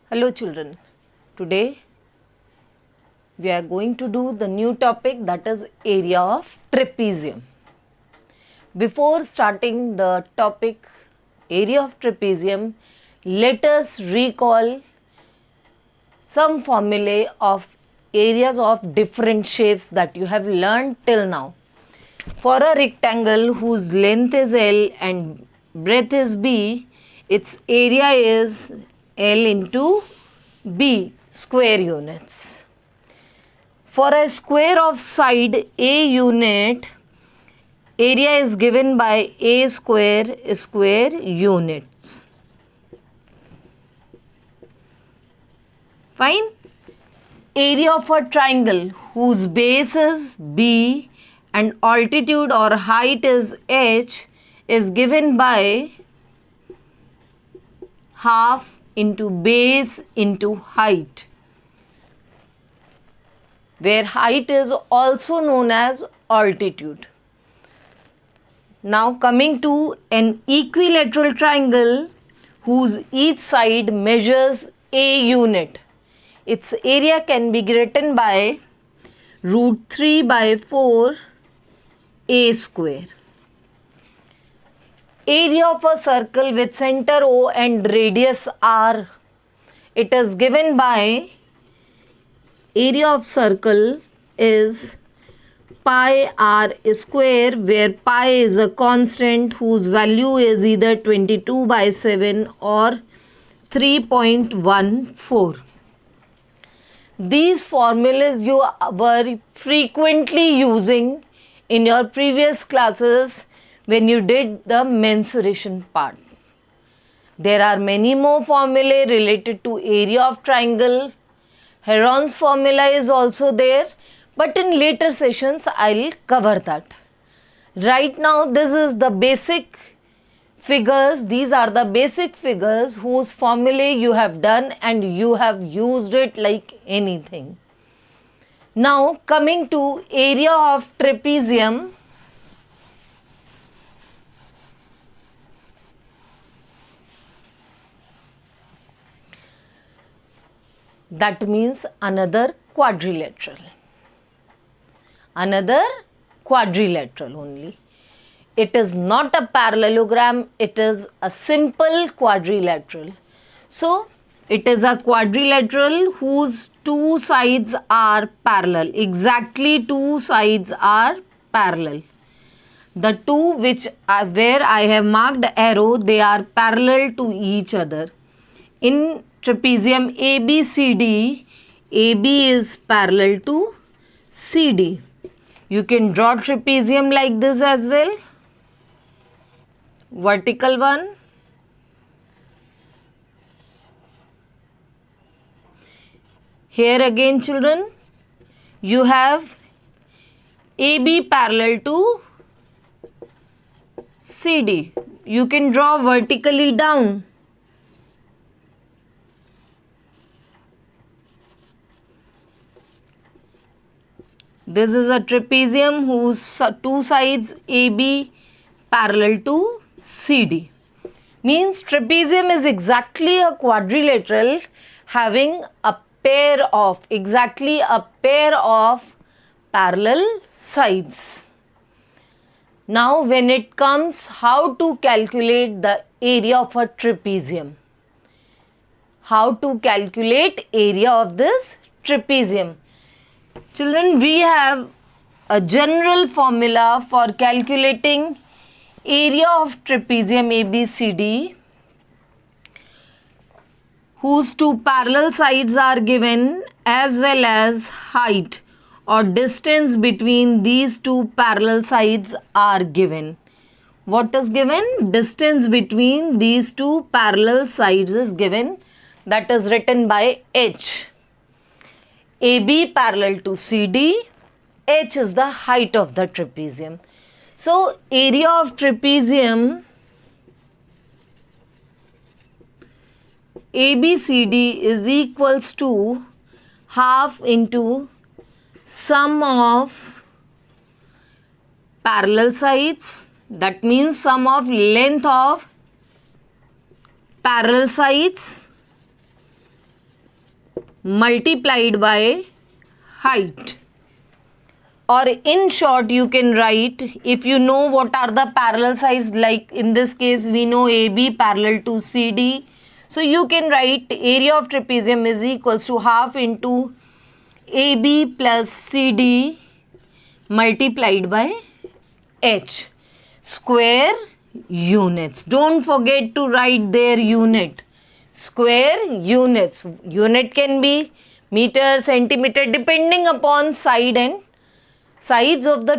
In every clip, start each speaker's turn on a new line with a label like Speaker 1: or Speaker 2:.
Speaker 1: Hello children, today we are going to do the new topic, that is area of trapezium. Before starting the topic area of trapezium, let us recall some formulae of areas of different shapes that you have learned till now. For a rectangle whose length is L and breadth is B, its area is L into B square units. For a square of side A unit, area is given by A square units. Fine. Area of a triangle whose base is B and altitude or height is H is given by half into base into height, where height is also known as altitude. Now coming to an equilateral triangle whose each side measures A unit. Its area can be written by root 3 by 4 A square. Area of a circle with center O and radius R. It is given by area of circle is pi r square, where pi is a constant whose value is either 22 by 7 or 3.14. These formulas you were frequently using in your previous classes when you did the mensuration part. There are many more formulae related to area of triangle. Heron's formula is also there, but in later sessions I will cover that. Right now this is the basic figures. These are the basic figures whose formulae you have done and you have used it like anything. Now coming to area of trapezium. That means another quadrilateral. Another quadrilateral only. It is not a parallelogram, it is a simple quadrilateral. So, it is a quadrilateral whose two sides are parallel. Exactly two sides are parallel. The two where I have marked arrow, they are parallel to each other. In trapezium ABCD, AB is parallel to CD. You can draw trapezium like this as well. Vertical one. Here again children, you have AB parallel to CD. You can draw vertically down. This is a trapezium whose two sides AB parallel to CD. Means trapezium is exactly a quadrilateral having exactly a pair of parallel sides. Now when it comes how to calculate the area of a trapezium. How to calculate area of this trapezium. Children, we have a general formula for calculating area of trapezium ABCD whose two parallel sides are given as well as height or distance between these two parallel sides are given. What is given? Distance between these two parallel sides is given, that is written by H. AB parallel to CD, H is the height of the trapezium. So, area of trapezium ABCD is equals to half into sum of parallel sides, that means sum of length of parallel sides multiplied by height. Or in short, you can write, if you know what are the parallel sides, like in this case we know AB parallel to CD. So you can write area of trapezium is equals to half into AB plus CD multiplied by H, square units. Don't forget to write their unit. Square units. Unit can be meter, centimeter, depending upon side and sides of the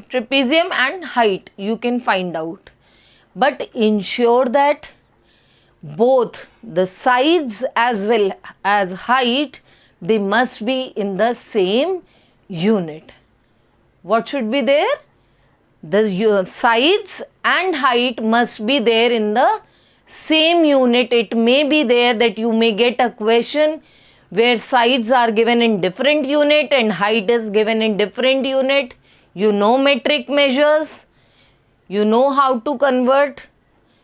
Speaker 1: trapezium and height you can find out. But ensure that both the sides as well as height, they must be in the same unit. What should be there? The sides and height must be there in the same unit. It may be there that you may get a question where sides are given in different unit and height is given in different unit. You know metric measures, you know how to convert.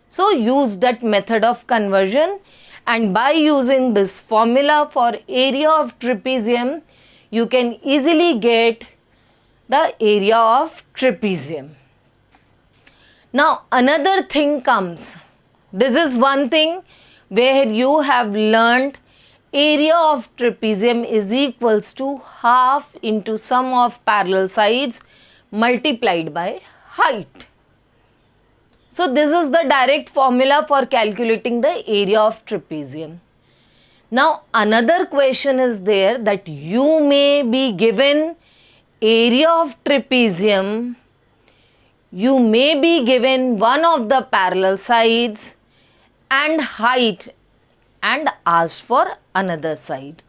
Speaker 1: So use that method of conversion, and by using this formula for area of trapezium, you can easily get the area of trapezium. Now another thing comes. This is one thing where you have learned area of trapezium is equals to half into sum of parallel sides multiplied by height. So this is the direct formula for calculating the area of trapezium. Now another question is there that you may be given area of trapezium, you may be given one of the parallel sides and height and asked for another side.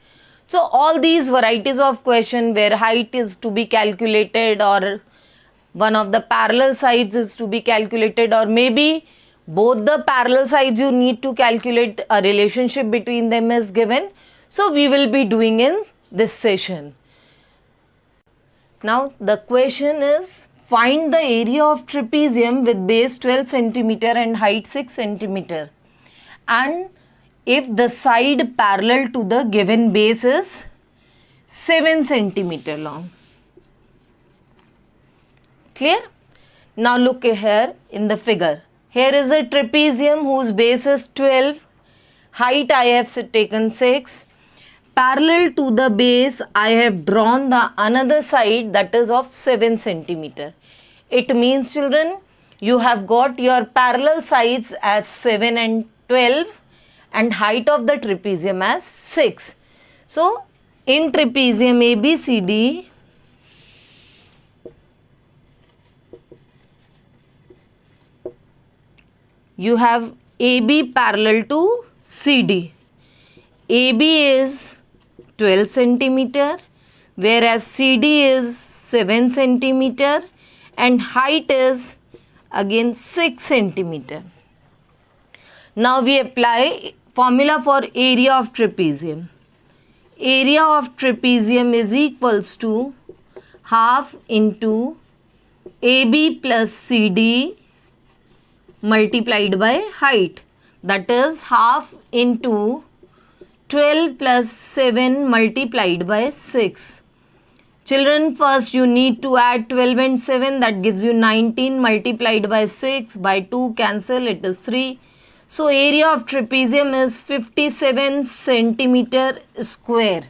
Speaker 1: So all these varieties of question where height is to be calculated or one of the parallel sides is to be calculated, or maybe both the parallel sides you need to calculate, a relationship between them is given. So we will be doing in this session. Now the question is, find the area of trapezium with base 12 centimeter and height 6 centimeter, and if the side parallel to the given base is 7 centimeter long. Clear? Now look here in the figure. Here is a trapezium whose base is 12, height I have taken 6. Parallel to the base I have drawn the another side that is of 7 centimeter. It means, children, you have got your parallel sides as 7 and 12 and height of the trapezium as 6. So in trapezium ABCD, you have AB parallel to CD. AB is 12 centimeter, whereas CD is 7 centimeter and height is again 6 centimeter. Now we apply formula for area of trapezium. Area of trapezium is equals to half into AB plus CD multiplied by height, that is half into 12 plus 7 multiplied by 6. Children, first you need to add 12 and 7, that gives you 19 multiplied by 6, by 2 cancel, it is 3. So area of trapezium is 57 centimeter square.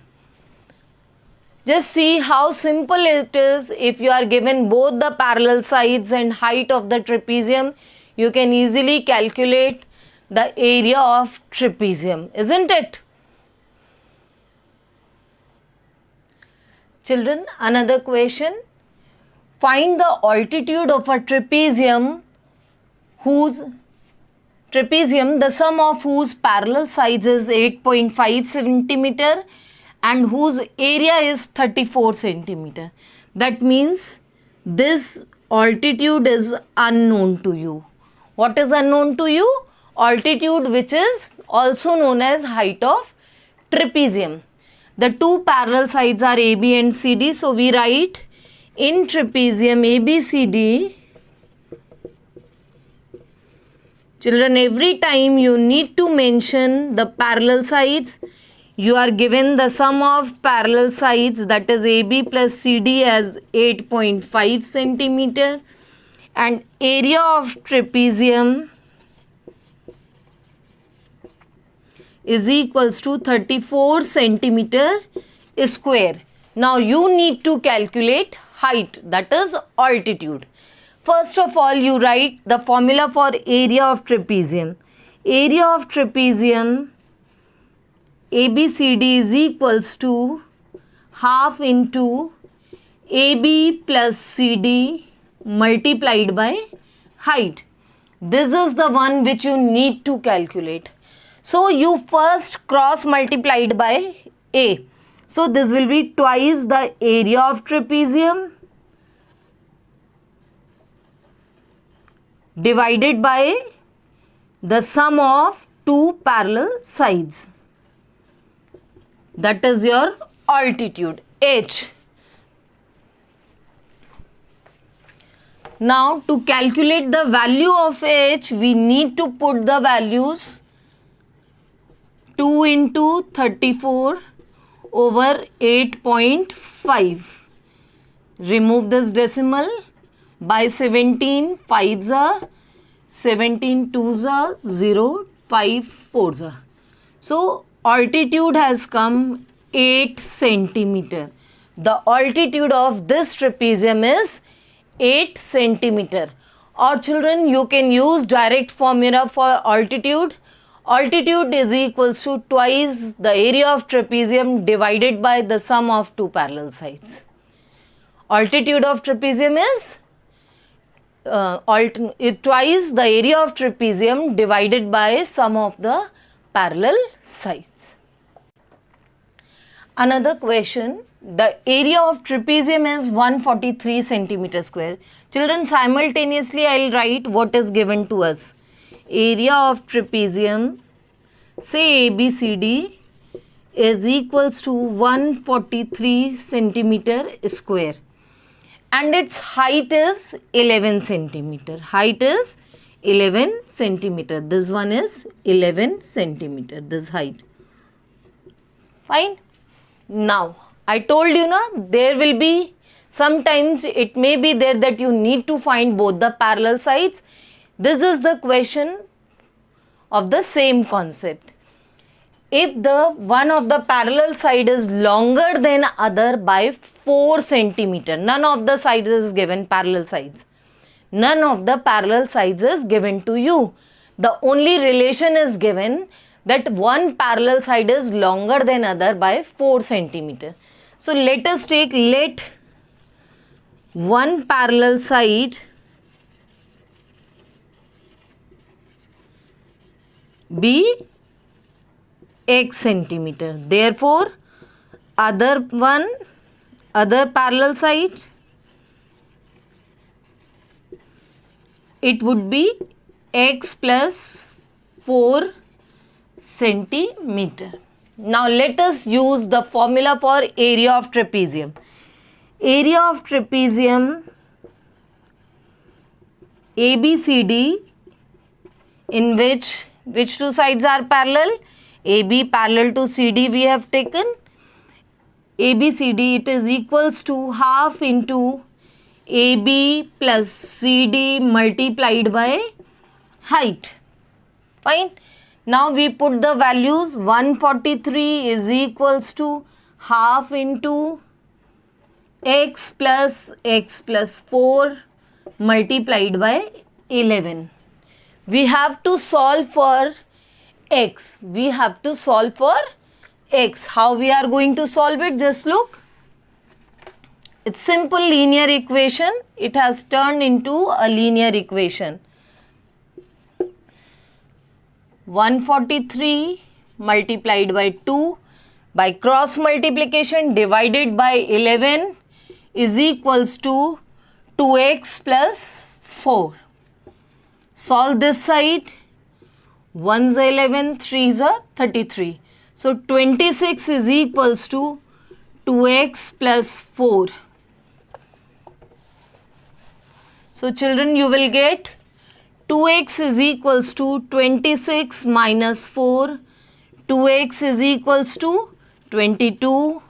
Speaker 1: Just see how simple it is. If you are given both the parallel sides and height of the trapezium, you can easily calculate the area of trapezium, isn't it? Children, another question. Find the altitude of a trapezium the sum of whose parallel sides is 8.5 centimeter and whose area is 34 centimeter. That means this altitude is unknown to you. What is unknown to you? Altitude, which is also known as height of trapezium. The two parallel sides are AB and CD. So we write in trapezium ABCD. Children, every time you need to mention the parallel sides, you are given the sum of parallel sides, that is AB plus CD, as 8.5 centimeter, and area of trapezium is equals to 34 centimeter square. Now you need to calculate height, that is altitude. First of all, you write the formula for area of trapezium. Area of trapezium ABCD is equals to half into AB plus CD multiplied by height. This is the one which you need to calculate. So you first cross multiplied by A. So this will be twice the area of trapezium divided by the sum of two parallel sides. That is your altitude, H. Now to calculate the value of H, we need to put the values 2 into 34 over 8.5. Remove this decimal by 17 5s are 17 2s are 0, 5 4s are. So altitude has come 8 centimeter. The altitude of this trapezium is 8 centimeter. Or children, you can use direct formula for altitude. Altitude is equals to twice the area of trapezium divided by the sum of two parallel sides. Altitude of trapezium is twice the area of trapezium divided by sum of the parallel sides. Another question, the area of trapezium is 143 centimeter square. Children, simultaneously I will write what is given to us. Area of trapezium, say ABCD, is equals to 143 centimeter square, and its height is 11 centimeter. Height is 11 centimeter. This one is 11 centimeter, this height. Fine. Now, I told you na, there will be, sometimes it may be there that you need to find both the parallel sides. This is the question of the same concept. If the one of the parallel side is longer than other by 4 centimeter, none of the sides is given parallel sides. None of the parallel sides is given to you. The only relation is given that one parallel side is longer than other by 4 centimeter. So let us take, let one parallel side be x centimeter. Therefore, other parallel side, it would be x plus 4 centimeter. Now let us use the formula for area of trapezium. Area of trapezium ABCD, in which two sides are parallel? AB parallel to CD we have taken. ABCD, it is equals to half into AB plus CD multiplied by height. Fine. Now we put the values. 143 is equals to half into x plus 4 multiplied by 11. We have to solve for x. We have to solve for x. How we are going to solve it? Just look. It's simple linear equation. It has turned into a linear equation. 143 multiplied by 2 by cross multiplication divided by 11 is equals to 2x plus 4. Solve this side. 1's 11, 3's 33. So 26 is equals to 2x plus 4. So children, you will get 2x is equals to 26 minus 4. 2x is equals to 22.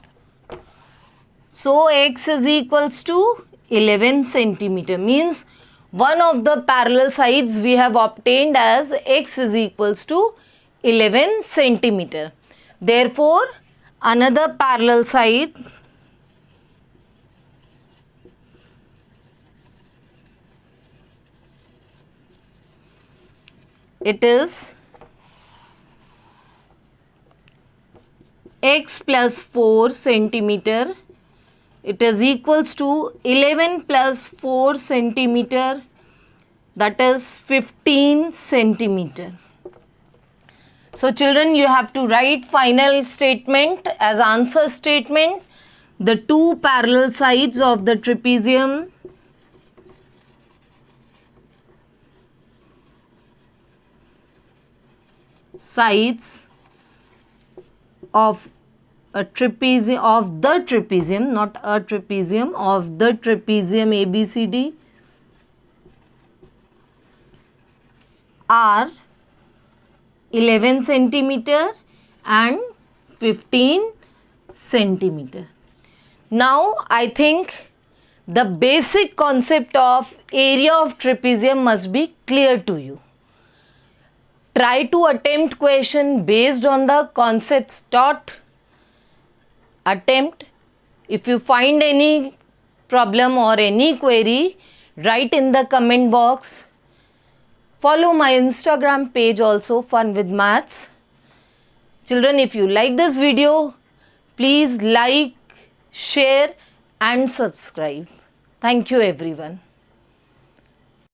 Speaker 1: So x is equals to 11 centimeter, means one of the parallel sides we have obtained as x is equals to 11 centimeter. Therefore, another parallel side it is x plus 4 centimeter. It is equals to 11 plus 4 centimeter, that is 15 centimeter. So children, you have to write final statement as answer statement. The two parallel sides of the trapezium sides of a trapezium, of the trapezium, not a trapezium, of the trapezium ABCD are 11 centimeter and 15 centimeter. Now I think the basic concept of area of trapezium must be clear to you. Try to attempt question based on the concepts taught. Attempt. If you find any problem or any query, write in the comment box. Follow my Instagram page also, Fun with Maths. Children, if you like this video, please like, share and subscribe. Thank you everyone.